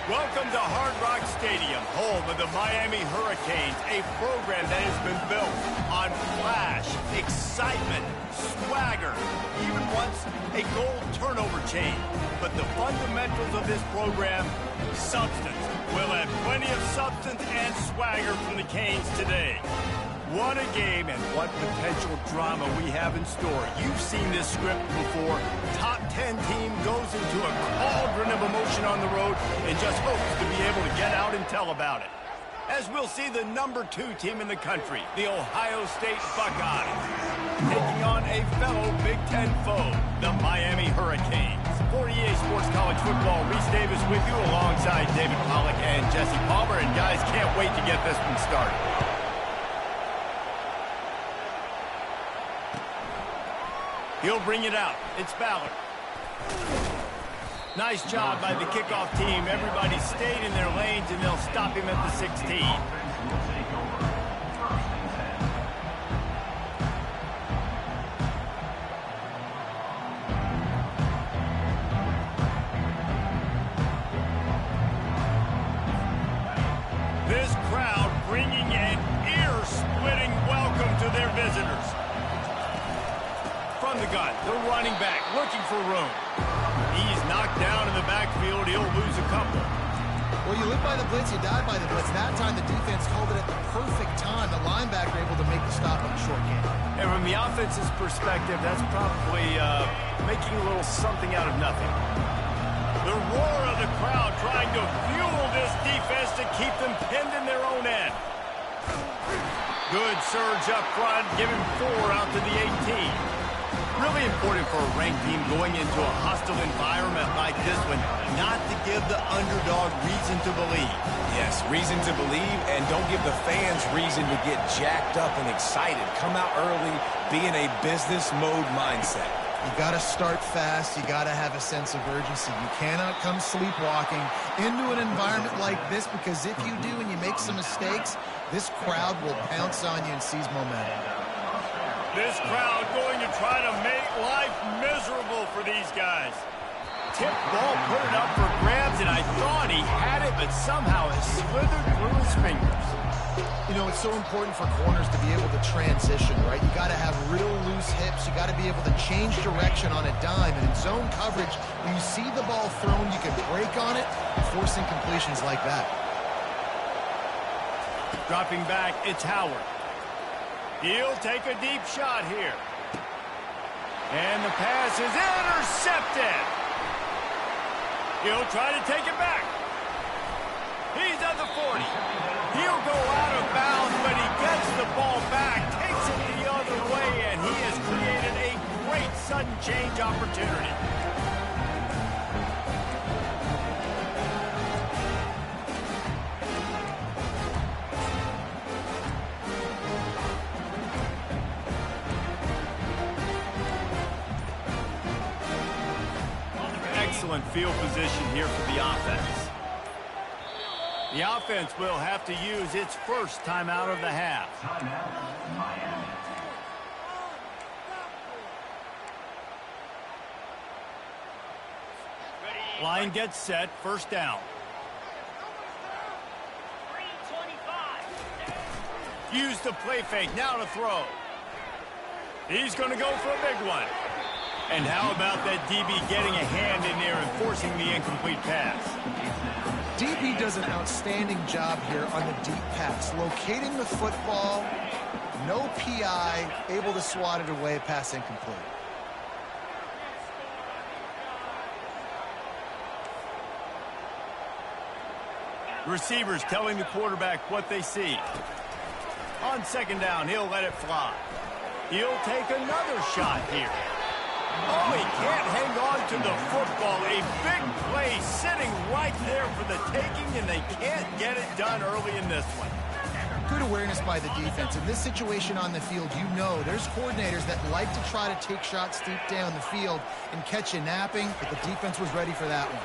Welcome to Hard Rock Stadium, home of the Miami Hurricanes, a program that has been built on flash, excitement, swagger, even once a goal turnover chain. But the fundamentals of this program, substance. We'll have plenty of substance and swagger from the Canes today. What a game and what potential drama we have in store. You've seen this script before. Top 10 team goes into a cauldron of emotion on the road and just hopes to be able to get out and tell about it. As we'll see the #2 team in the country, the Ohio State Buckeyes, taking on a fellow Big Ten foe, the Miami Hurricanes. For EA Sports College Football, Reese Davis with you alongside David Pollack and Jesse Palmer. And guys, can't wait to get this one started. He'll bring it out. It's Ballard. Nice job by the kickoff team. Everybody stayed in their lanes, and they'll stop him at the 16. This crowd bringing an ear-splitting welcome to their visitors. From the gun, the running back looking for room. He's knocked down in the backfield. He'll lose a couple. Well, you live by the blitz, you die by the blitz. That time the defense called it at the perfect time. The linebacker able to make the stop on the short game. And from the offense's perspective, that's probably making a little something out of nothing. The roar of the crowd trying to fuel this defense to keep them pinned in their own end. Good surge up front, giving 4 out to the 18. Really important for a ranked team going into a hostile environment like this one, not to give the underdog reason to believe. Yes, reason to believe, and don't give the fans reason to get jacked up and excited. Come out early, be in a business mode mindset. You got to start fast. You got to have a sense of urgency. You cannot come sleepwalking into an environment like this, because if you do and you make some mistakes, this crowd will pounce on you and seize momentum. This crowd going to try to make life miserable for these guys. Tip ball, put it up for grabs, and I thought he had it, but somehow it slithered through his fingers. You know, it's so important for corners to be able to transition, right? You got to have real loose hips. You got to be able to change direction on a dime. And in zone coverage, when you see the ball thrown, you can break on it, forcing completions like that. Dropping back, it's Howard. He'll take a deep shot here. And the pass is intercepted. He'll try to take it back. He's at the 40. He'll go out of bounds, but he gets the ball back, takes it the other way, and he has created a great sudden change opportunity. Excellent field position here for the offense. The offense will have to use its first timeout of the half. Line gets set, first down. Use the play fake, now to throw. He's going to go for a big one. And how about that DB getting a hand in there and forcing the incomplete pass? DB does an outstanding job here on the deep pass, locating the football, no PI, able to swat it away, pass incomplete. Receivers telling the quarterback what they see. On second down, he'll let it fly. He'll take another shot here. Oh, he can't hang on to the football. A big play sitting right there for the taking, and they can't get it done early in this one. Good awareness by the defense. In this situation on the field, you know there's coordinators that like to try to take shots deep down the field and catch you napping, but the defense was ready for that one.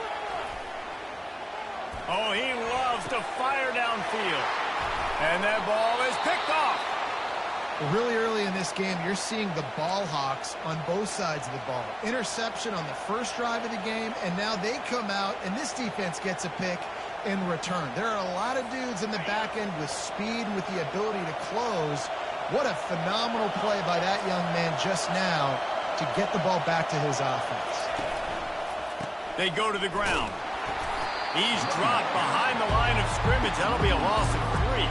Oh, he loves to fire downfield. And that ball is picked off. Really early in this game, you're seeing the ball hawks on both sides of the ball. Interception on the first drive of the game, and now they come out, and this defense gets a pick, in return. There are a lot of dudes in the back end with speed and with the ability to close. What a phenomenal play by that young man just now to get the ball back to his offense. They go to the ground. He's dropped behind the line of scrimmage. That'll be a loss of 3.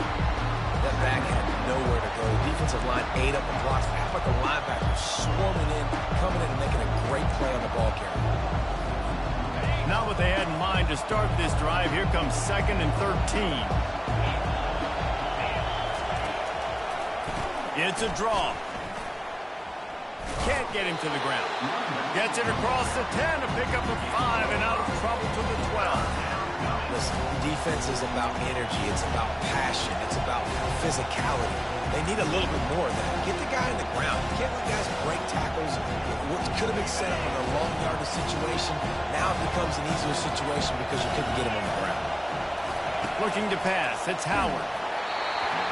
That back had nowhere to go. Defensive line ate up the blocks. Half like the linebackers swarming in, coming in and making a great play on the ball carrier. Not what they had in mind to start this drive. Here comes 2nd and 13. It's a draw. Can't get him to the ground. Gets it across the 10 to pick up a 5 and out of trouble to the 12. Listen, defense is about energy. It's about passion. It's about physicality. They need a little bit more of that. Get the guy in the ground. You can't let guys break tackles. What could have been set up in a long yardage situation, now it becomes an easier situation because you couldn't get him on the ground. Looking to pass. It's Howard.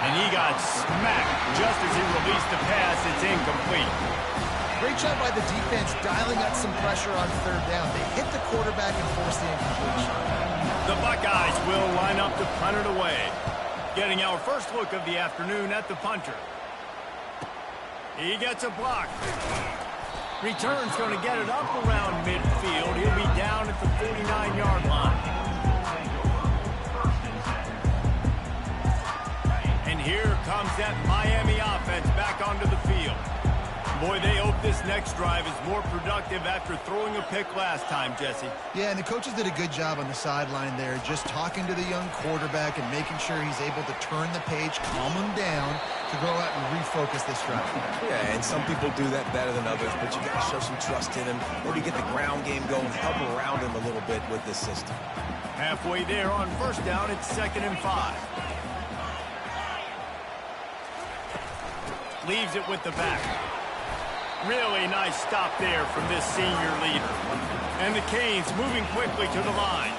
And he got smacked just as he released the pass. It's incomplete. Great job by the defense dialing up some pressure on 3rd down. They hit the quarterback and forced the incompletion. The Buckeyes will line up to punt it away. Getting our first look of the afternoon at the punter. He gets a block. Return's going to get it up around midfield. He'll be down at the 49-yard line. And here comes that Miami offense back onto the field. Boy, they hope this next drive is more productive after throwing a pick last time, Jesse. Yeah, and the coaches did a good job on the sideline there, just talking to the young quarterback and making sure he's able to turn the page, calm him down, to go out and refocus this drive. Yeah, and some people do that better than others, but you got to show some trust in him. Maybe get the ground game going, help around him a little bit with this system. Halfway there on 1st down, it's 2nd and 5. Leaves it with the back. Really nice stop there from this senior leader. And the Canes moving quickly to the line.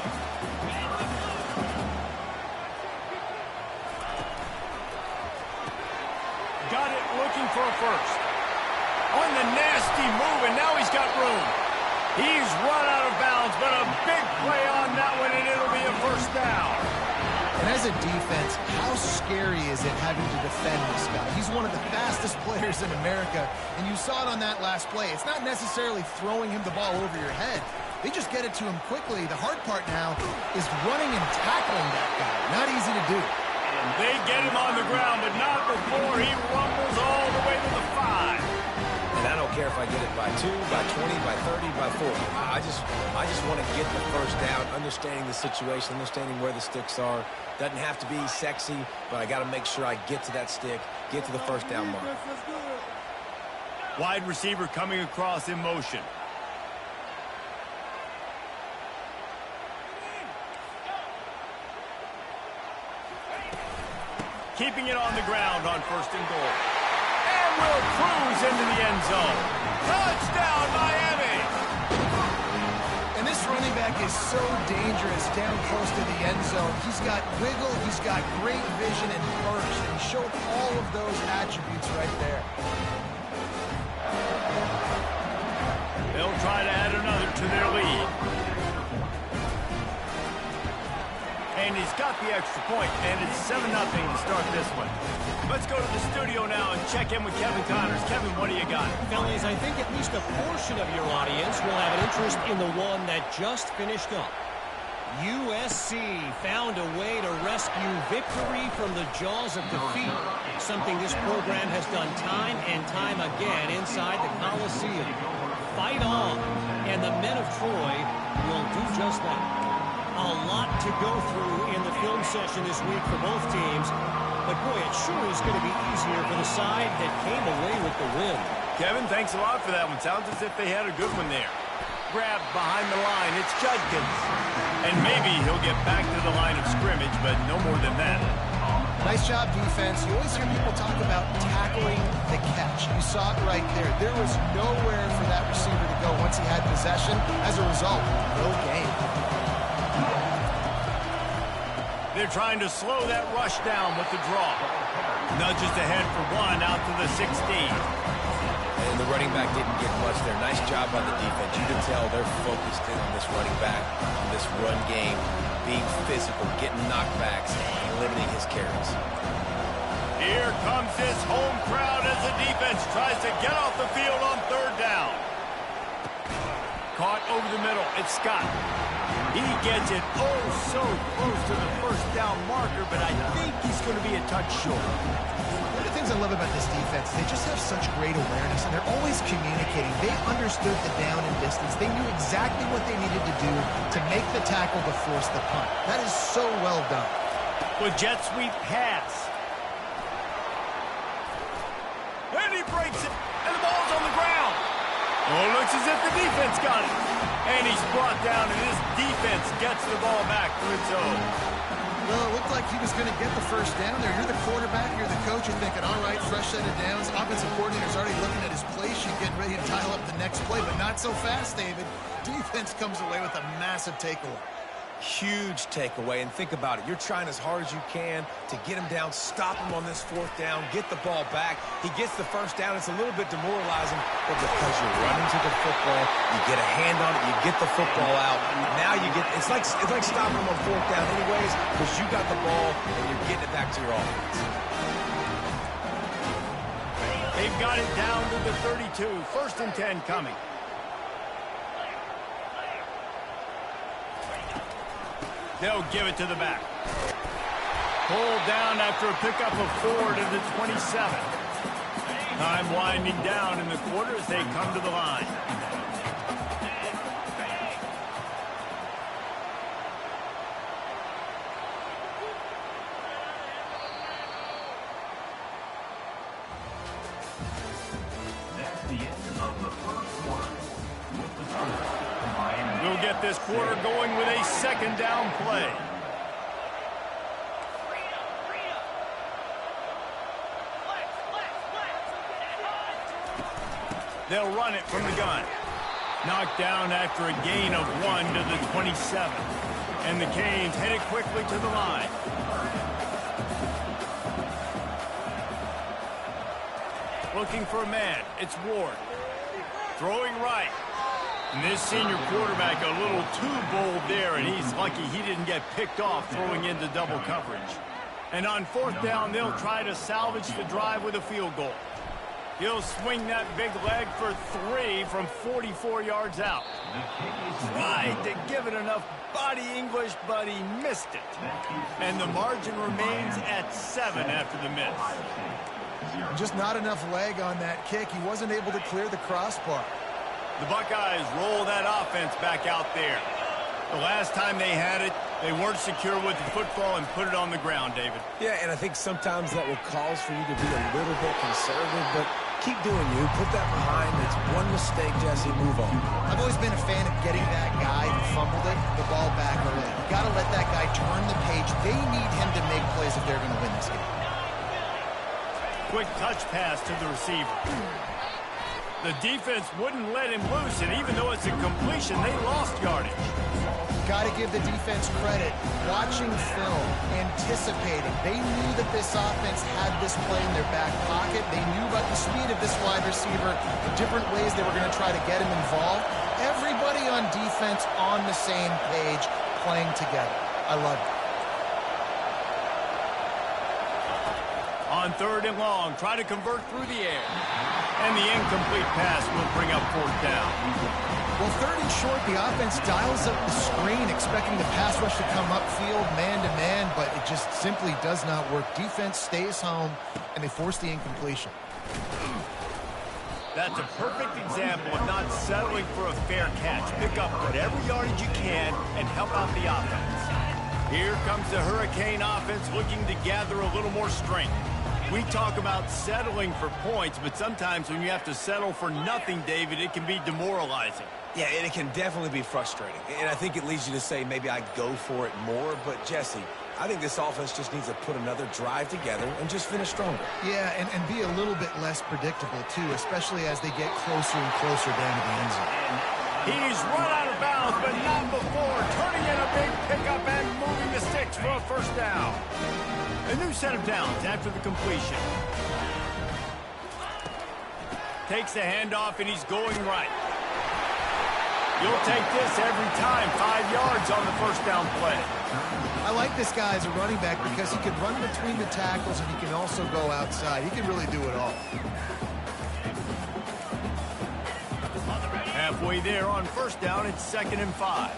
Got it looking for a first. On the nasty move, and now he's got room. He's run out of bounds, but a big play on that one, and it'll be a 1st down. And as a defense, how scary is it having to defend this guy? He's one of the fastest players in America, and you saw it on that last play. It's not necessarily throwing him the ball over your head. They just get it to him quickly. The hard part now is running and tackling that guy. Not easy to do. And they get him on the ground, but not before he rumbles all the way to the 5. And I don't care if I get it by 2, by 20, by 30, by 40. I just want to get the 1st down, understanding the situation, understanding where the sticks are. Doesn't have to be sexy, but I got to make sure I get to that stick, get to the 1st down mark. Wide receiver coming across in motion. Keeping it on the ground on 1st and goal. And will cruise into the end zone. Touchdown, Miami! And this running back is so dangerous down close to the end zone. He's got wiggle, he's got great vision and burst, and he showed all of those attributes right there. They'll try to add another to their lead. And he's got the extra point, and it's 7-0 to start this one. Let's go to the studio now and check in with Kevin Connors. Kevin, what do you got? Fellas, I think at least a portion of your audience will have an interest in the one that just finished up. USC found a way to rescue victory from the jaws of defeat, something this program has done time and time again inside the Coliseum. Fight on, and the men of Troy will do just that. A lot to go through in the film session this week for both teams, but boy, it sure is going to be easier for the side that came away with the win. Kevin, thanks a lot for that one. Sounds as if they had a good one there. Grabbed behind the line, it's Judkins. And maybe he'll get back to the line of scrimmage, but no more than that. Nice job, defense. You always hear people talk about tackling the catch. You saw it right there. There was nowhere for that receiver to go once he had possession. As a result, no gain. They're trying to slow that rush down with the draw. Nudges ahead for 1 out to the 16. And the running back didn't get much there. Nice job by the defense. You can tell they're focused in on this running back, on this run game, being physical, getting knockbacks, and limiting his carries. Here comes his home crowd as the defense tries to get off the field on third down. Caught over the middle. It's Scott. He gets it oh so close to the first down marker, but I think he's going to be a touch short. One of the things I love about this defense, they just have such great awareness, and they're always communicating. They understood the down and distance. They knew exactly what they needed to do to make the tackle to force the punt. That is so well done. With jet sweep pass. And he breaks it, and the ball's on the ground. Oh, it looks as if the defense got it. And he's brought down, and this defense gets the ball back for its own. Well, it looked like he was going to get the first down there. You're the quarterback, you're the coach, you're thinking, all right, fresh set of downs. Offensive coordinator's already looking at his play sheet, getting ready to dial up the next play, but not so fast, David. Defense comes away with a massive takeaway. Huge takeaway, and think about it. You're trying as hard as you can to get him down, stop him on this fourth down, get the ball back. He gets the first down. It's a little bit demoralizing, but because you're running to the football, you get a hand on it, you get the football out. Now you get, it's like stopping him on fourth down anyways, because you got the ball and you're getting it back to your offense. They've got it down to the 32. 1st and 10 coming. They'll give it to the back. Pulled down after a pickup of 4 to the 27. Time winding down in the quarter as they come to the line. That's the end of the first quarter. With the score, We'll get this quarter going with a 2nd down play. They'll run it from the gun. Knocked down after a gain of 1 to the 27. And the Canes headed quickly to the line. Looking for a man. It's Ward. Throwing right. And this senior quarterback a little too bold there, and he's lucky he didn't get picked off throwing into double coverage. And on 4th down, they'll try to salvage the drive with a field goal. He'll swing that big leg for 3 from 44 yards out. Tried to give it enough body English, but he missed it. And the margin remains at 7 after the miss. Just not enough leg on that kick. He wasn't able to clear the crossbar. The Buckeyes roll that offense back out there. The last time they had it, they weren't secure with the football and put it on the ground, David. Yeah, and I think sometimes that will cause for you to be a little bit conservative, but keep doing you. Put that behind. It's one mistake, Jesse. Move on. I've always been a fan of getting that guy who fumbled it, the ball back early. You got to let that guy turn the page. They need him to make plays if they're going to win this game. Quick touch pass to the receiver. The defense wouldn't let him loose, and even though it's a completion, they lost yardage. Got to give the defense credit. Watching film, anticipating. They knew that this offense had this play in their back pocket. They knew about the speed of this wide receiver, the different ways they were going to try to get him involved. Everybody on defense on the same page, playing together. I love it. On 3rd and long, try to convert through the air. And the incomplete pass will bring up 4th down. Well, 3rd and short, the offense dials up the screen, expecting the pass rush to come upfield, man-to-man, but it just simply does not work. Defense stays home, and they force the incompletion. That's a perfect example of not settling for a fair catch. Pick up whatever yardage you can and help out the offense. Here comes the Hurricane offense looking to gather a little more strength. We talk about settling for points, but sometimes when you have to settle for nothing, David, it can be demoralizing. Yeah, and it can definitely be frustrating. And I think it leads you to say maybe I'd go for it more. But, Jesse, I think this offense just needs to put another drive together and just finish stronger. Yeah, and be a little bit less predictable, too, especially as they get closer and closer down to the end zone. He's run out of bounds, but not before. Turning in a big pickup and moving the sticks for a 1st down. A new set of downs after the completion. takes the handoff, and he's going right. You'll take this every time. 5 yards on the first down play. I like this guy as a running back because he can run between the tackles and he can also go outside. He can really do it all. Halfway there on first down, it's 2nd and 5.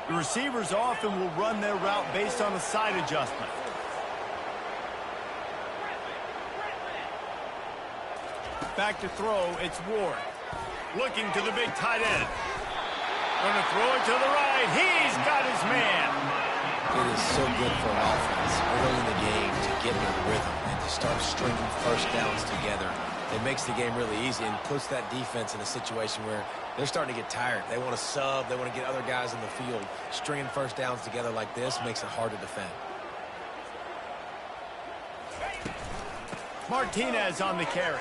The receivers often will run their route based on a side adjustment. Back to throw, it's Ward. Looking to the big tight end. Going to throw it to the right. He's got his man. It is so good for an offense early in the game to get in a rhythm and to start stringing first downs together. It makes the game really easy and puts that defense in a situation where they're starting to get tired. They want to sub. They want to get other guys in the field. Stringing first downs together like this makes it hard to defend. Martinez on the carry.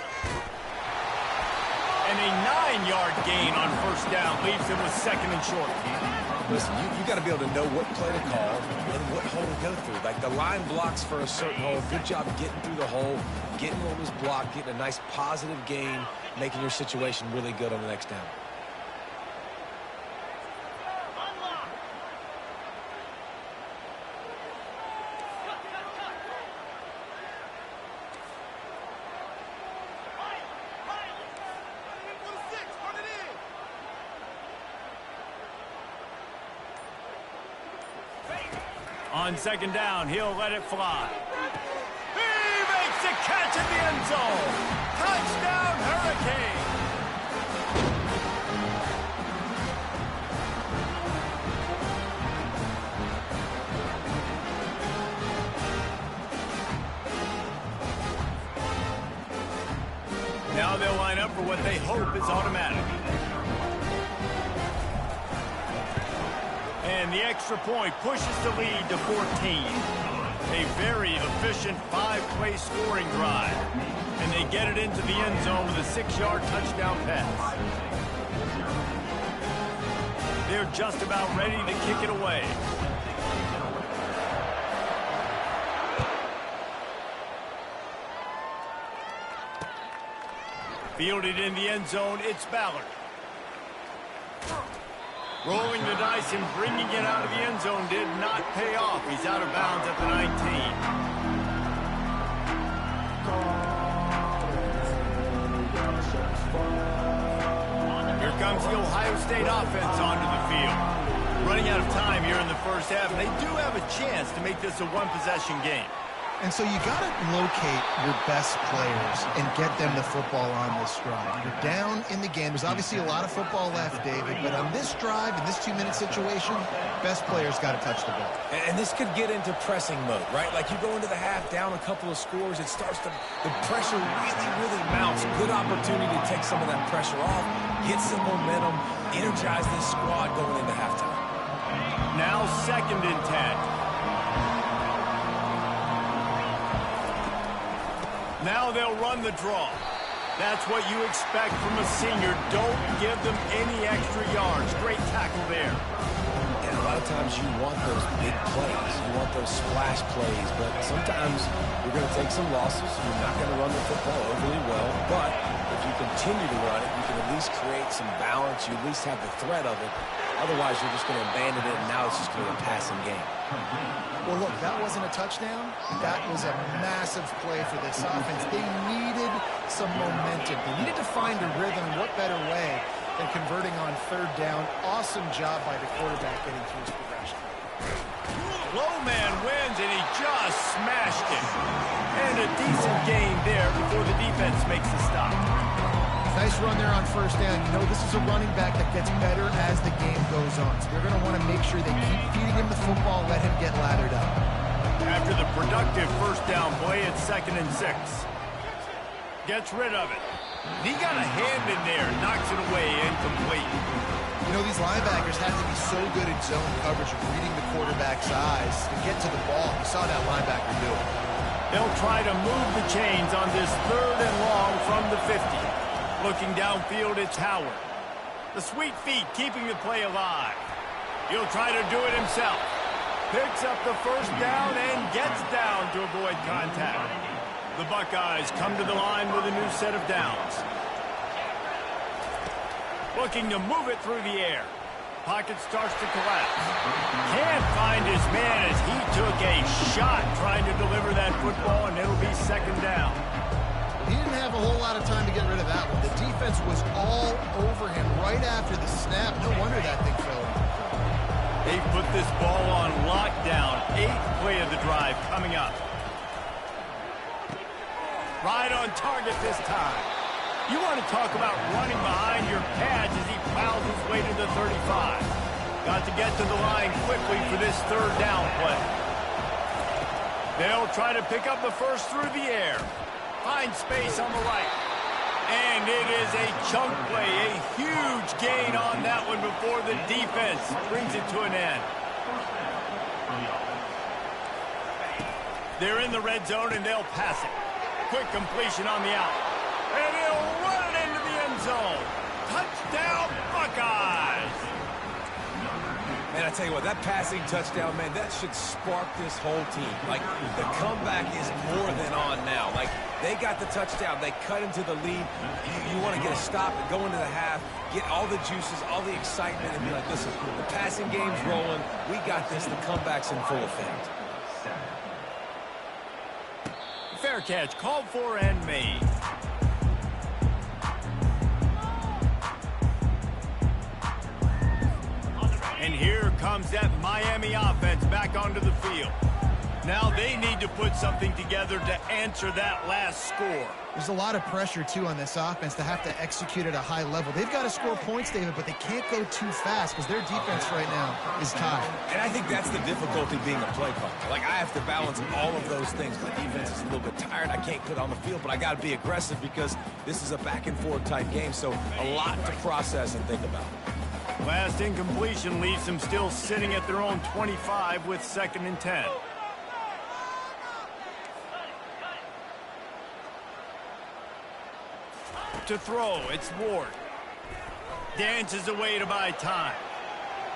And a 9-yard gain on first down leaves him with 2nd and short. Listen, you got to be able to know what play to call and what hole to go through. Like the line blocks for a certain hole. Good job getting through the hole, getting what was blocked, getting a nice positive gain, making your situation really good on the next down. On 2nd down, he'll let it fly. He makes a catch in the end zone. Touchdown, Hurricane. Now they'll line up for what they hope is automatic. And the extra point pushes the lead to 14. A very efficient 5-play scoring drive. And they get it into the end zone with a 6-yard touchdown pass. They're just about ready to kick it away. Fielded in the end zone, it's Ballard. Rolling the dice and bringing it out of the end zone did not pay off. He's out of bounds at the 19. Here comes the Ohio State offense onto the field. Running out of time here in the first half, and they do have a chance to make this a one-possession game. And so you got to locate your best players and get them the football on this drive. You're down in the game. There's obviously a lot of football left, David, but on this drive, in this 2-minute situation, best players got to touch the ball. And this could get into pressing mode, right? Like you go into the half down a couple of scores, it starts to, the pressure really mounts. Good opportunity to take some of that pressure off, get some momentum, energize this squad going into halftime. Now 2nd and 10. Now they'll run the draw. That's what you expect from a senior. Don't give them any extra yards. Great tackle there. And a lot of times you want those big plays. You want those splash plays. But sometimes you're going to take some losses. You're not going to run the football overly well. But if you continue to run it, you can at least create some balance. You at least have the threat of it. Otherwise, you're just going to abandon it, and now it's just going to be a passing game. Well, look, that wasn't a touchdown. That was a massive play for this offense. They needed some momentum. They needed to find a rhythm. What better way than converting on 3rd down? Awesome job by the quarterback getting through his progression. Low man wins, and he just smashed it. And a decent gain there before the defense makes the stop. Nice run there on 1st down. You know, this is a running back that gets better as the game goes on. So they're going to want to make sure they keep feeding him the football, let him get lathered up. After the productive 1st down play, it's 2nd and 6. Gets rid of it. He got a hand in there, knocks it away, incomplete. You know, these linebackers have to be so good at zone coverage of reading the quarterback's eyes to get to the ball. You saw that linebacker do it. They'll try to move the chains on this 3rd and long from the 50. Looking downfield, it's Howard. The sweet feet keeping the play alive. He'll try to do it himself. Picks up the first down and gets down to avoid contact. The Buckeyes come to the line with a new set of downs. Looking to move it through the air. Pocket starts to collapse. Can't find his man as he took a shot trying to deliver that football, and it'll be second down. He didn't have a whole lot of time to get rid of that one. The defense was all over him right after the snap. No wonder that thing fell. They put this ball on lockdown. 8th play of the drive coming up. Right on target this time. You want to talk about running behind your pads as he plows his way to the 35. Got to get to the line quickly for this third down play. They'll try to pick up the first through the air. Find space on the right. And it is a chunk play, a huge gain on that one before the defense brings it to an end. They're in the red zone and they'll pass it. Quick completion on the out. And he'll run it into the end zone. Touchdown, Buckeyes! Man, I tell you what, that passing touchdown, man, that should spark this whole team. Like, the comeback is more than on now. Like, they got the touchdown. They cut into the lead. You want to get a stop and go into the half, get all the juices, all the excitement, and be like, listen, the passing game's rolling. We got this. The comeback's in full effect. Fair catch, called for and made. And here comes that Miami offense back onto the field. Now they need to put something together to answer that last score. There's a lot of pressure, too, on this offense to have to execute at a high level. They've got to score points, David, but they can't go too fast because their defense right now is tied. And I think that's the difficulty being a play caller. Like, I have to balance all of those things. My defense is a little bit tired. I can't put on the field, but I got to be aggressive because this is a back-and-forth type game, so a lot to process and think about. Last incompletion leaves them still sitting at their own 25 with 2nd and 10. To throw, it's Ward. Dances away to buy time.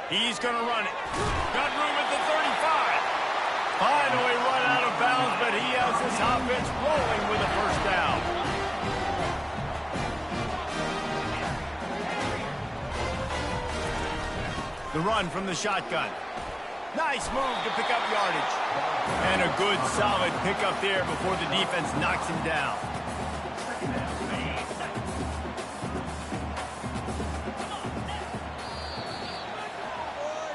He's going to run it. Got room at the 35. Finally run out of bounds, but he has this offense rolling with a first down. The run from the shotgun. Nice move to pick up yardage. And a good, solid pickup there before the defense knocks him down.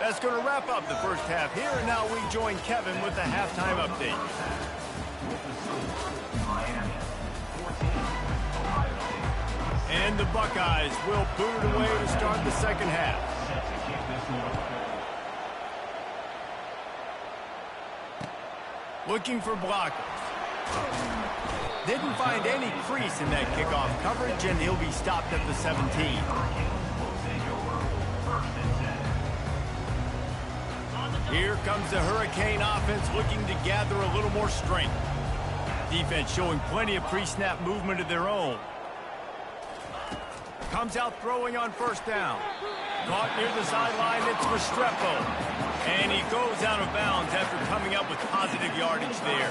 That's going to wrap up the first half here, and now we join Kevin with the halftime update. And the Buckeyes will boot it away to start the second half. Looking for blockers. Didn't find any crease in that kickoff coverage, and he'll be stopped at the 17. Here comes the Hurricane offense looking to gather a little more strength. Defense showing plenty of pre-snap movement of their own. Comes out throwing on first down. Caught near the sideline, it's Restrepo. And he goes out of bounds after coming up with positive yardage there.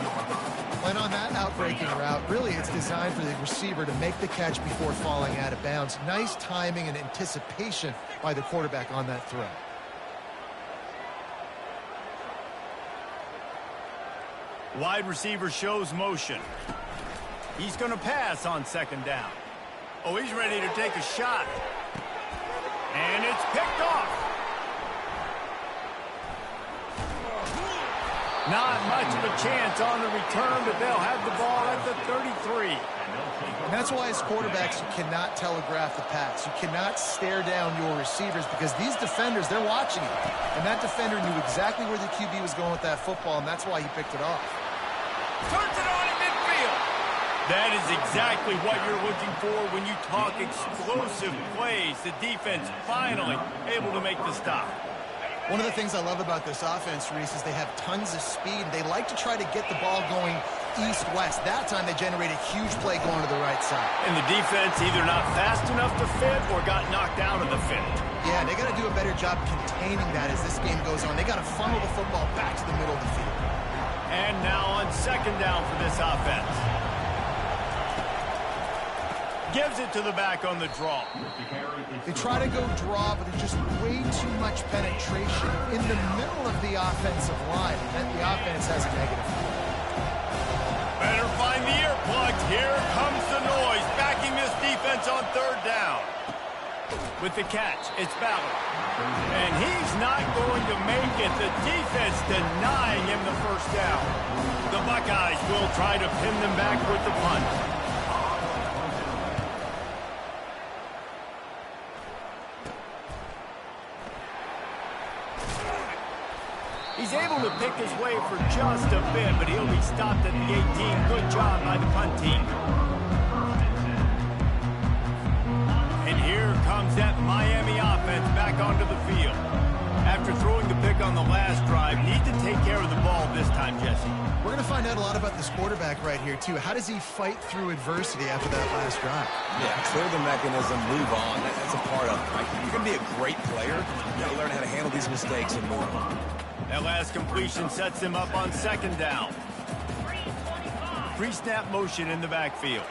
When on that outbreaking route, really it's designed for the receiver to make the catch before falling out of bounds. Nice timing and anticipation by the quarterback on that throw. Wide receiver shows motion. He's going to pass on second down. Oh, he's ready to take a shot. And it's picked off. Not much of a chance on the return, but they'll have the ball at the 33. And that's why as quarterbacks, you cannot telegraph the pass. You cannot stare down your receivers because these defenders, they're watching it. And that defender knew exactly where the QB was going with that football, and that's why he picked it off. Turns it on in midfield. That is exactly what you're looking for when you talk explosive plays. The defense finally able to make the stop. One of the things I love about this offense, Reese, is they have tons of speed. They like to try to get the ball going east-west. That time they generate a huge play going to the right side. And the defense either not fast enough to fit or got knocked out of the fit. Yeah, they got to do a better job containing that as this game goes on. They got to funnel the football back to the middle of the field. And now on second down for this offense. Gives it to the back on the draw. They try to go draw, but there's just way too much penetration in the middle of the offensive line. And the offense has a negative. Better find the earplugs. Here comes the noise, backing this defense on third down. With the catch, it's Ballard. And he's not going to make it. The defense denying him the first down. The Buckeyes will try to pin them back with the punt. He's able to pick his way for just a bit, but he'll be stopped at the 18. Good job by the punt team. And here comes that Miami offense back onto the field. After throwing the pick on the last drive, need to take care of the ball this time, Jesse. We're going to find out a lot about this quarterback right here, too. How does he fight through adversity after that last drive? Yeah, clear the mechanism, move on. That's a part of it, right? You're going to be a great player. You got to learn how to handle these mistakes and move on. That last completion sets him up on second down. Pre-snap motion in the backfield.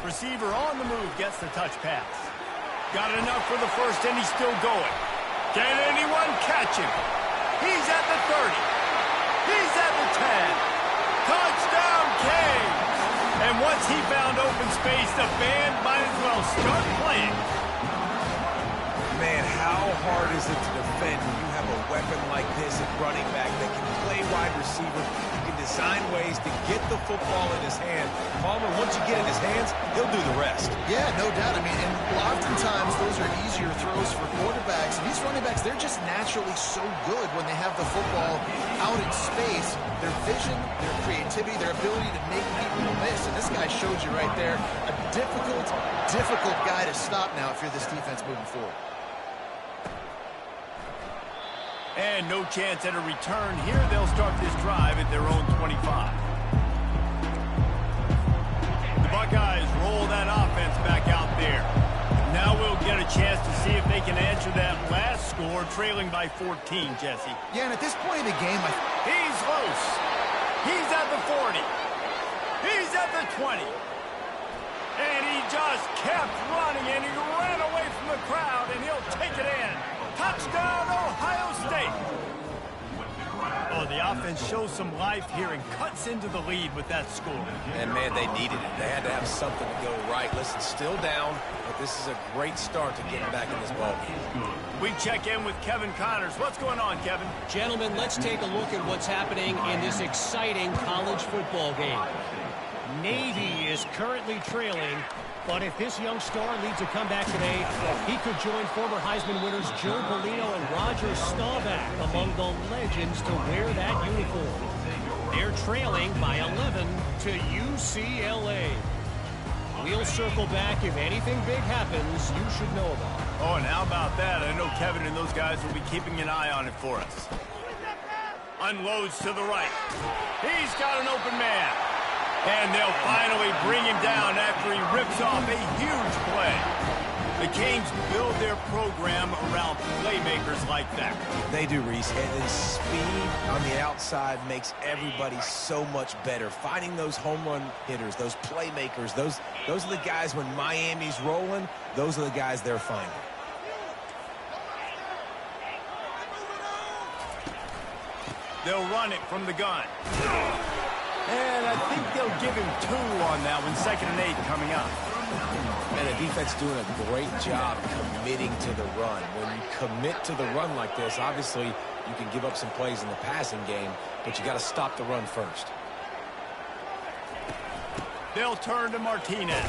Receiver on the move gets the touch pass. Got enough for the first, and he's still going. Can anyone catch him? He's at the 30. He's at the 10. Touchdown, Canes! And once he found open space, the band might as well start playing. Man, how hard is it to defend when you have a weapon like this at running back that can play wide receiver? You can design ways to get the football in his hand. Palmer, once you get in his hands, he'll do the rest. Yeah, no doubt. I mean, and oftentimes those are easier throws for quarterbacks. And these running backs, they're just naturally so good when they have the football out in space. Their vision, their creativity, their ability to make people miss. And this guy showed you right there, a difficult guy to stop now if you're this defense moving forward. And no chance at a return here. They'll start this drive at their own 25. The Buckeyes roll that offense back out there. Now we'll get a chance to see if they can answer that last score, trailing by 14, Jesse. Yeah, and at this point in the game, he's loose. He's at the 40. He's at the 20. And he just kept running, and he ran away from the crowd, and he'll take it in. Touchdown, Ohio State. Oh, the offense shows some life here and cuts into the lead with that score. And, man, they needed it. They had to have something to go right. Listen, still down, but this is a great start to getting back in this ballgame. We check in with Kevin Connors. What's going on, Kevin? Gentlemen, let's take a look at what's happening in this exciting college football game. Navy is currently trailing, but if this young star leads a comeback today, he could join former Heisman winners Joe Polino and Roger Staubach among the legends to wear that uniform. They're trailing by 11 to UCLA. We'll circle back if anything big happens you should know about. Oh, and how about that? I know Kevin and those guys will be keeping an eye on it for us. Unloads to the right. He's got an open man. And they'll finally bring him down after he rips off a huge play. The Canes build their program around playmakers like that. They do, Reese. And then speed on the outside makes everybody so much better. Finding those home run hitters, those playmakers, those are the guys when Miami's rolling, those are the guys they're finding. They'll run it from the gun. And I think they'll give him 2 on that one. 2nd and 8 coming up. And the defense doing a great job committing to the run. When you commit to the run like this, obviously you can give up some plays in the passing game, but you got to stop the run first. They'll turn to Martinez.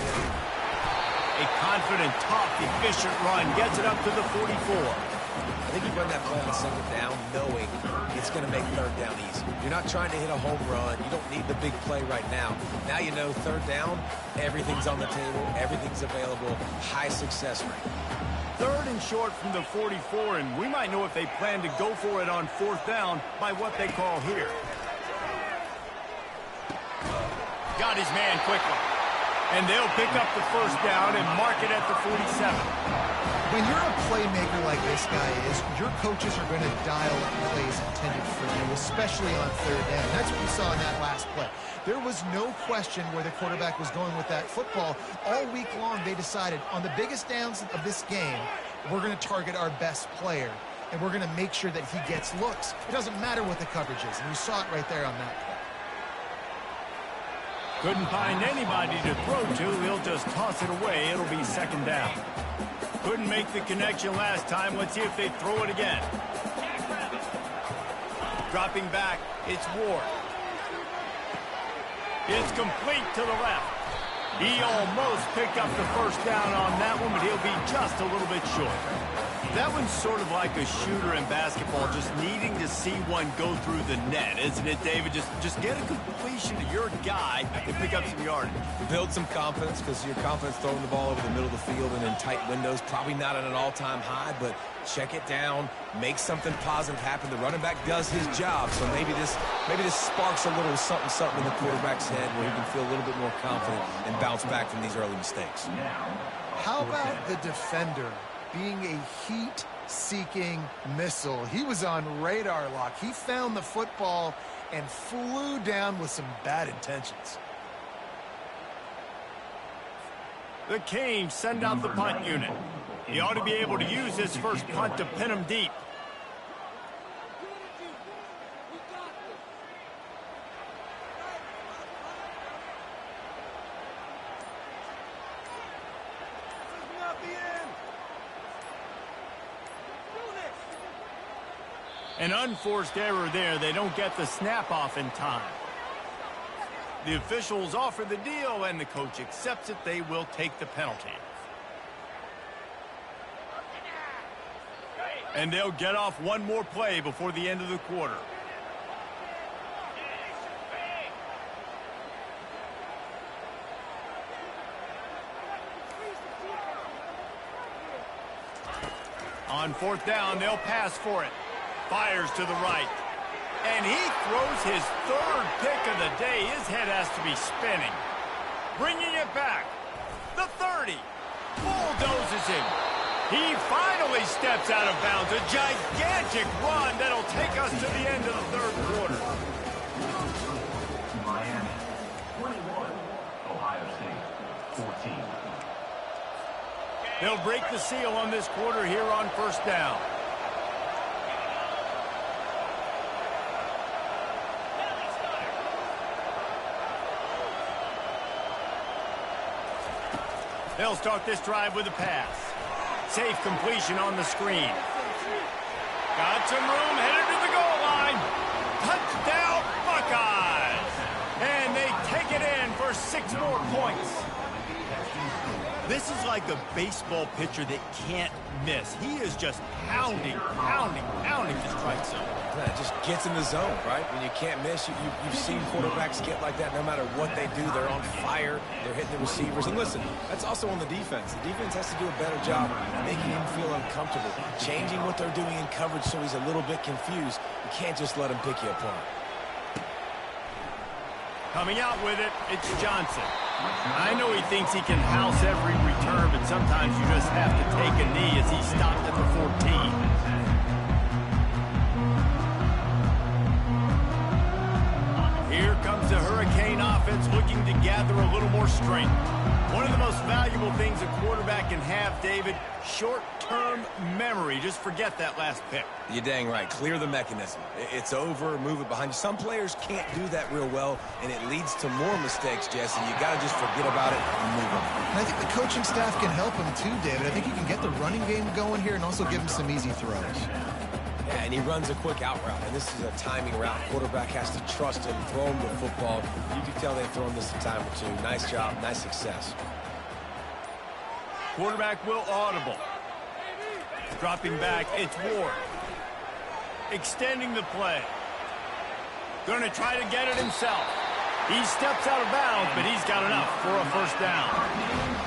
A confident, tough, efficient run gets it up to the 44. I think you run that play on 2nd down knowing it's going to make 3rd down easy. You're not trying to hit a home run. You don't need the big play right now. Now you know 3rd down, everything's on the table, everything's available, high success rate. 3rd and short from the 44, and we might know if they plan to go for it on 4th down by what they call here. Got his man quickly. And they'll pick up the 1st down and mark it at the 47. When you're a playmaker like this guy is, your coaches are going to dial up plays intended for you, especially on third down. That's what we saw in that last play. There was no question where the quarterback was going with that football. All week long, they decided on the biggest downs of this game, we're going to target our best player, and we're going to make sure that he gets looks. It doesn't matter what the coverage is, and you saw it right there on that play. Couldn't find anybody to throw to. He'll just toss it away. It'll be second down. Couldn't make the connection last time. Let's see if they throw it again. Dropping back, it's Ward. It's complete to the left. He almost picked up the first down on that one, but he'll be just a little bit short. That one's sort of like a shooter in basketball, just needing to see one go through the net, isn't it, David? Just get a completion to your guy and pick up some yardage. Build some confidence, because your confidence throwing the ball over the middle of the field and in tight windows, probably not at an all-time high, but check it down, make something positive happen. The running back does his job, so maybe this sparks a little something in the quarterback's head where he can feel a little bit more confident and bounce back from these early mistakes. How about the defender being a heat-seeking missile? He was on radar lock. He found the football and flew down with some bad intentions. The Canes send out the punt unit. He ought to be able to use his first punt to pin him deep. An unforced error there. They don't get the snap off in time. The officials offer the deal, and the coach accepts it. They will take the penalty. And they'll get off one more play before the end of the quarter. On fourth down, they'll pass for it. Fires to the right. And he throws his third pick of the day. His head has to be spinning. Bringing it back. The 30. Bulldozes him. He finally steps out of bounds. A gigantic run that'll take us to the end of the third quarter. Miami 21, Ohio State 14. They'll break the seal on this quarter here on first down. They'll start this drive with a pass. Safe completion on the screen. Got some room, headed to the goal line. Touchdown, Buckeyes! And they take it in for 6 more points. This is like a baseball pitcher that can't miss. He is just pounding the strike zone. Yeah, it just gets in the zone, right? When you can't miss, you've seen quarterbacks get like that no matter what they do. They're on fire. They're hitting the receivers. And listen, that's also on the defense. The defense has to do a better job making him feel uncomfortable, changing what they're doing in coverage so he's a little bit confused. You can't just let him pick you apart. Coming out with it, it's Johnson. I know he thinks he can house every return, but sometimes you just have to take a knee as he stopped at the 14. Here comes the Hurricane offense looking to gather a little more strength. One of the most valuable things a quarterback can have, David, short-term memory. Just forget that last pick. You're dang right. Clear the mechanism. It's over, move it behind you. Some players can't do that real well, and it leads to more mistakes, Jesse. You got to just forget about it and move on. And I think the coaching staff can help him too, David. I think he can get the running game going here and also give him some easy throws. Yeah, and he runs a quick out route, and this is a timing route. Quarterback has to trust him, throw him the football. You can tell they've thrown this a time or two. Nice job, nice success. Quarterback will audible. Dropping back, it's Ward. Extending the play. Going to try to get it himself. He steps out of bounds, but he's got enough for a first down.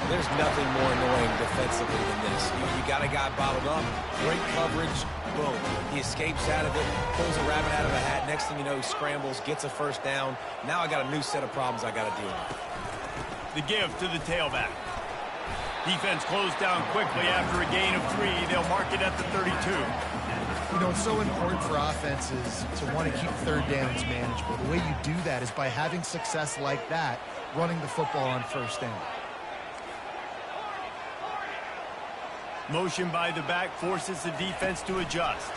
There's nothing more annoying defensively than this. You got a guy bottled up, great coverage, boom. He escapes out of it, pulls a rabbit out of a hat. Next thing you know, he scrambles, gets a first down. Now I got a new set of problems I got to deal with. The give to the tailback. Defense closed down quickly after a gain of 3. They'll mark it at the 32. You know, it's so important for offenses to want to keep third downs manageable. The way you do that is by having success like that, running the football on first down. Motion by the back forces the defense to adjust.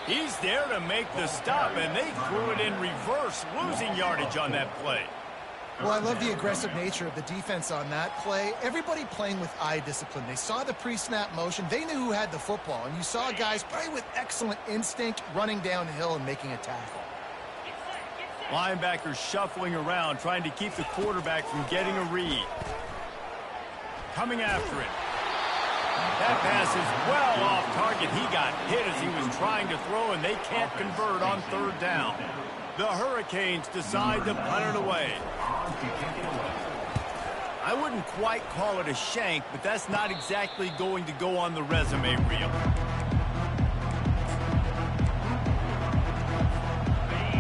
He's there to make the stop, and they threw it in reverse, losing yardage on that play. Well, I love the aggressive nature of the defense on that play. Everybody playing with eye discipline. They saw the pre-snap motion. They knew who had the football, and you saw guys probably with excellent instinct running downhill and making a tackle. Linebackers shuffling around, trying to keep the quarterback from getting a read. Coming after it. That pass is well off target. He got hit as he was trying to throw, and they can't convert on third down. The Hurricanes decide to punt it away. I wouldn't quite call it a shank, but that's not exactly going to go on the resume reel.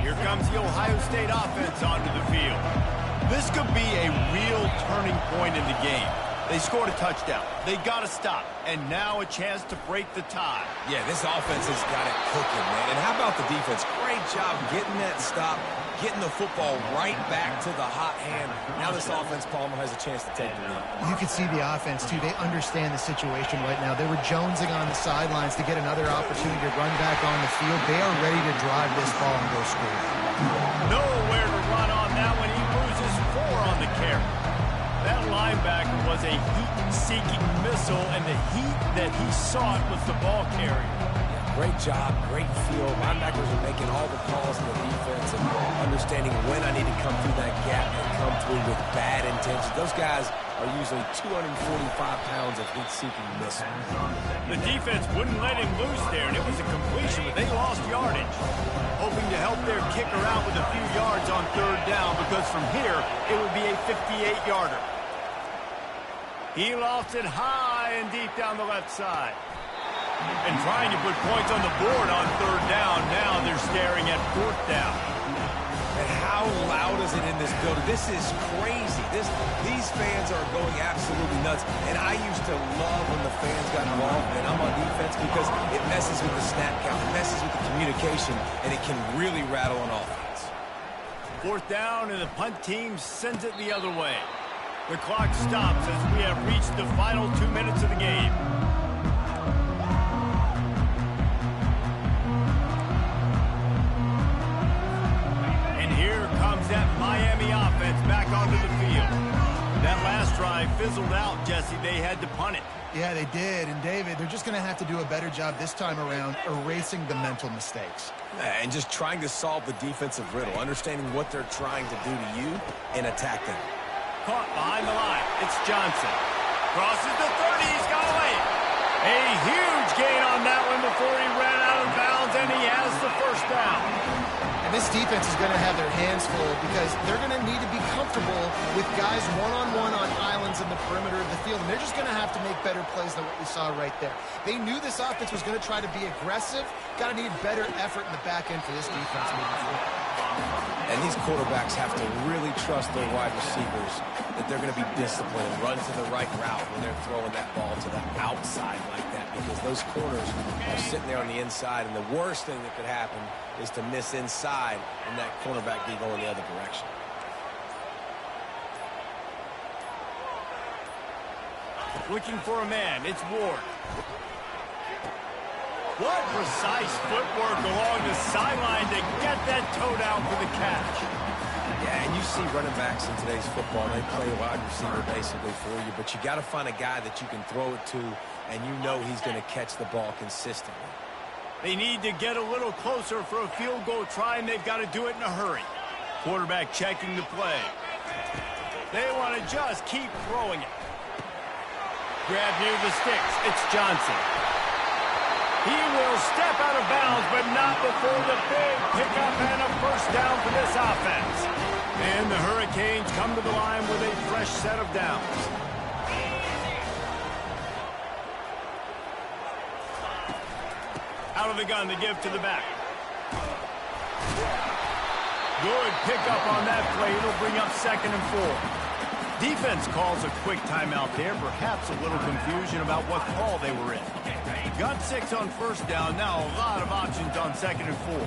Here comes the Ohio State offense onto the field. This could be a real turning point in the game. They scored a touchdown. They got to stop. And now a chance to break the tie. Yeah, this offense has got it cooking, man. And how about the defense? Great job getting that stop, getting the football right back to the hot hand. Now this offense, Palmer, has a chance to take the lead. You can see the offense, too. They understand the situation right now. They were jonesing on the sidelines to get another opportunity to run back on the field. They are ready to drive this ball and go score. Nowhere to run on that one. He loses 4 on the carry. That linebacker was a heat-seeking missile, and the heat that he sought was the ball carrier. Yeah, great job, great feel. Linebackers are making all the calls in the defense and understanding when I need to come through that gap and come through with bad intentions. Those guys are usually 245 pounds of heat-seeking missiles. The defense wouldn't let him loose there, and it was a completion, but they lost yardage. Hoping to help their kicker out with a few yards on third down, because from here, it would be a 58-yarder. He lofts it high and deep down the left side. And trying to put points on the board on third down. Now they're staring at fourth down. And how loud is it in this building? This is crazy. These fans are going absolutely nuts. And I used to love when the fans got involved, and I'm on defense, because it messes with the snap count. It messes with the communication, and it can really rattle an offense. Fourth down, and the punt team sends it the other way. The clock stops as we have reached the final 2 minutes of the game. And here comes that Miami offense back onto the field. That last drive fizzled out, Jesse. They had to punt it. Yeah, they did. And, David, they're just going to have to do a better job this time around erasing the mental mistakes. And just trying to solve the defensive riddle, understanding what they're trying to do to you and attack them. Caught behind the line. It's Johnson. Crosses the 30. He's got away. A huge gain on that one before he ran out of bounds, and he has the first down. And this defense is going to have their hands full, because they're going to need to be comfortable with guys one-on-one on islands in the perimeter of the field. And they're just going to have to make better plays than what we saw right there. They knew this offense was going to try to be aggressive. Got to need better effort in the back end for this defense moving forward. And these quarterbacks have to really trust their wide receivers that they're going to be disciplined and run to the right route when they're throwing that ball to the outside like that, because those corners are sitting there on the inside, and the worst thing that could happen is to miss inside and that cornerback be going the other direction. Looking for a man. It's Ward. What precise footwork along the sideline to get that toe down for the catch. Yeah, and you see running backs in today's football, they play wide receiver basically for you, but you got to find a guy that you can throw it to, and you know he's going to catch the ball consistently. They need to get a little closer for a field goal try, and they've got to do it in a hurry. Quarterback checking the play. They want to just keep throwing it. Grab near the sticks. It's Johnson. He will step out of bounds, but not before the big pickup and a first down for this offense. And the Hurricanes come to the line with a fresh set of downs. Out of the gun to give to the back. Good pickup on that play. It'll bring up 2nd and 4. Defense calls a quick timeout there, perhaps a little confusion about what call they were in. Got 6 on first down, now a lot of options on 2nd and 4.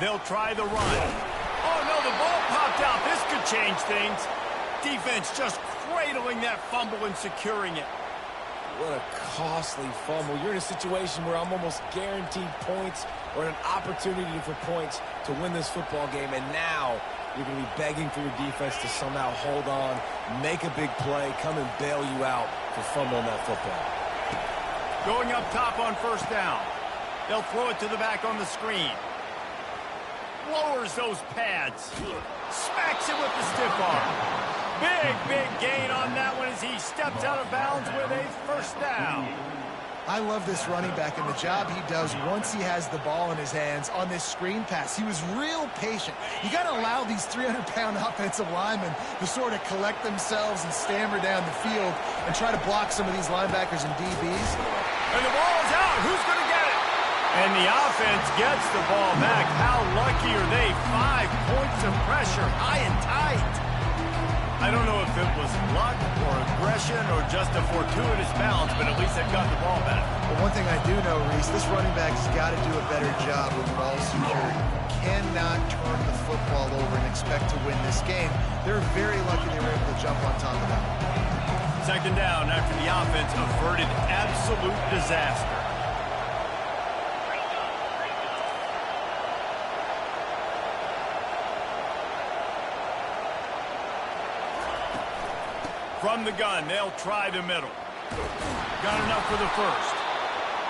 They'll try the run. Oh, no, the ball popped out. This could change things. Defense just cradling that fumble and securing it. What a costly fumble. You're in a situation where I'm almost guaranteed points or an opportunity for points to win this football game, and now you're going to be begging for your defense to somehow hold on, make a big play, come and bail you out for fumbling that football. Going up top on first down. They'll throw it to the back on the screen. Lowers those pads. Smacks it with the stiff arm. Big gain on that one as he steps out of bounds with a first down. I love this running back and the job he does once he has the ball in his hands on this screen pass. He was real patient. You got to allow these 300-pound offensive linemen to sort of collect themselves and stammer down the field and try to block some of these linebackers and DBs. And the ball's out. Who's going to get it? And the offense gets the ball back. How lucky are they? 5 points of pressure, high and tight. I don't know if it was luck or aggression or just a fortuitous bounce, but at least they've got the ball back. But one thing I do know, Reese, this running back has got to do a better job with ball security. Cannot turn the football over and expect to win this game. They're very lucky they were able to jump on top of that. 2nd down after the offense averted absolute disaster. From the gun, they'll try the middle. Got enough for the first.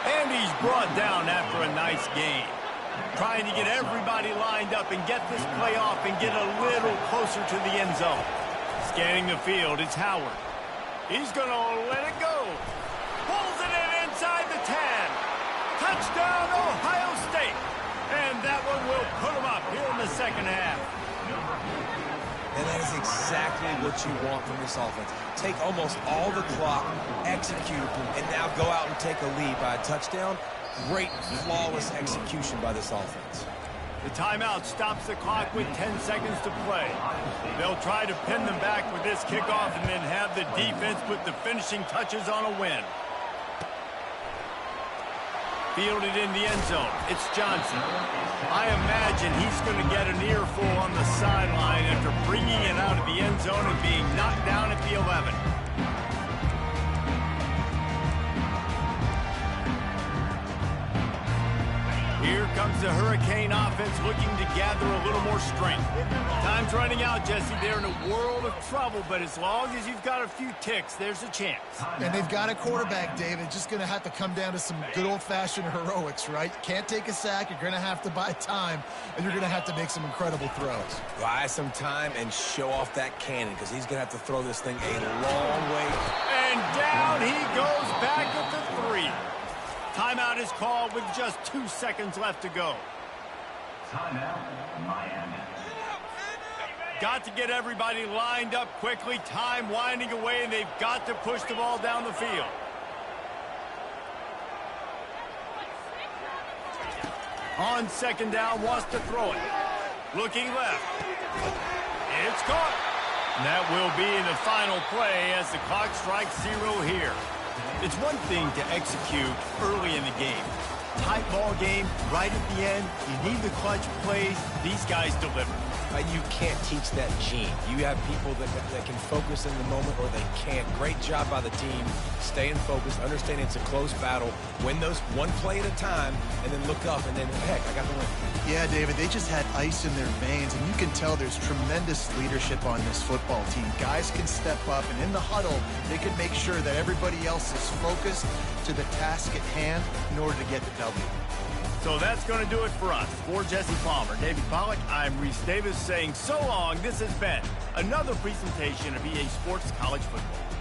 And he's brought down after a nice gain. Trying to get everybody lined up and get this play off and get a little closer to the end zone. Scanning the field, it's Howard. He's going to let it go. Pulls it in inside the 10. Touchdown, Ohio State. And that one will put him up here in the 2nd half. And that is exactly what you want from this offense. Take almost all the clock, execute, and now go out and take a lead by a touchdown. Great, flawless execution by this offense. The timeout stops the clock with 10 seconds to play. They'll try to pin them back with this kickoff and then have the defense put the finishing touches on a win. Fielded in the end zone. It's Johnson. I imagine he's going to get an earful on the sideline after bringing it out of the end zone and being knocked down at the 11. Here comes the Hurricane offense looking to gather a little more strength. Time's running out, Jesse. They're in a world of trouble, but as long as you've got a few ticks, there's a chance. And they've got a quarterback, David. Just going to have to come down to some good old-fashioned heroics, right? You can't take a sack. You're going to have to buy time, and you're going to have to make some incredible throws. Buy some time and show off that cannon because he's going to have to throw this thing a long way. And down he goes back at the 3. Timeout is called with just 2 seconds left to go. Timeout, Miami. Got to get everybody lined up quickly. Time winding away, and they've got to push the ball down the field. On 2nd down, wants to throw it. Looking left. It's caught. And that will be the final play as the clock strikes 0 here. It's one thing to execute early in the game. Tight ball game, right at the end. You need the clutch plays. These guys deliver. You can't teach that gene. You have people that can focus in the moment or they can't. Great job by the team, staying focused, understanding it's a close battle, win those one play at a time, and then look up, and then, heck, I got the win. Yeah, David, they just had ice in their veins, and you can tell there's tremendous leadership on this football team. Guys can step up, and in the huddle, they can make sure that everybody else is focused to the task at hand in order to get the W. So that's going to do it for us. For Jesse Palmer, David Pollack, I'm Reese Davis saying so long. This has been another presentation of EA Sports College Football.